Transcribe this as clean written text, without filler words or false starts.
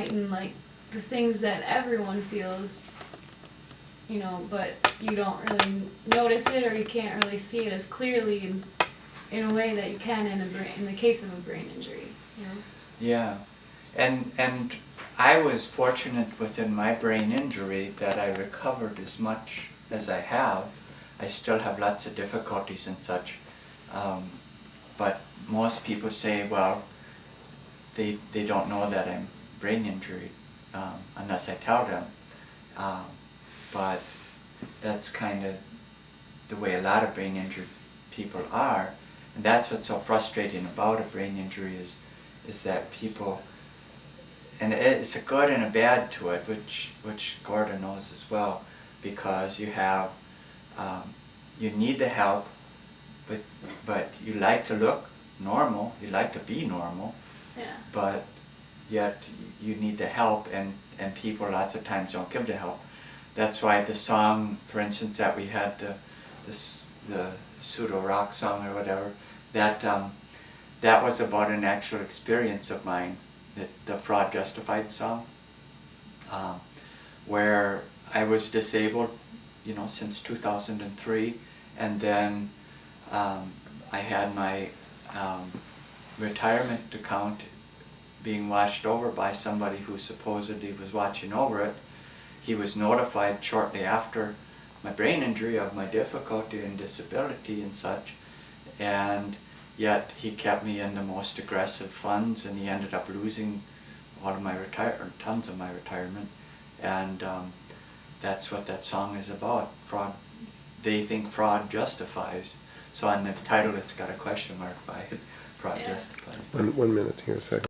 and like the things that everyone feels, you know, but you don't really notice it or you can't really see it as clearly in a way that you can in the case of a brain injury, you know? Yeah, and I was fortunate within my brain injury that I recovered as much as I have. I still have lots of difficulties and such, but most people say, well, they don't know that I'm brain injured unless I tell them. But that's kind of the way a lot of brain injured people are, and that's what's so frustrating about a brain injury is that people, and it's a good and a bad to it, which Gordon knows as well, because you have you need the help, but you like to look normal, you like to be normal, Yeah. but yet you need the help, and people lots of times don't give the help. That's why the song, for instance, that we had, the pseudo rock song or whatever, that was about an actual experience of mine, the Fraud Justified song, where I was disabled, you know, since 2003, and then I had my retirement account being watched over by somebody who supposedly was watching over it. He was notified shortly after my brain injury of my difficulty and disability and such, and yet he kept me in the most aggressive funds, and he ended up losing all of my tons of my retirement, and that's what that song is about. Fraud. They think fraud justifies. So on the title, it's got a question mark by it. Fraud Yeah. justifies. 1 minute here, a second.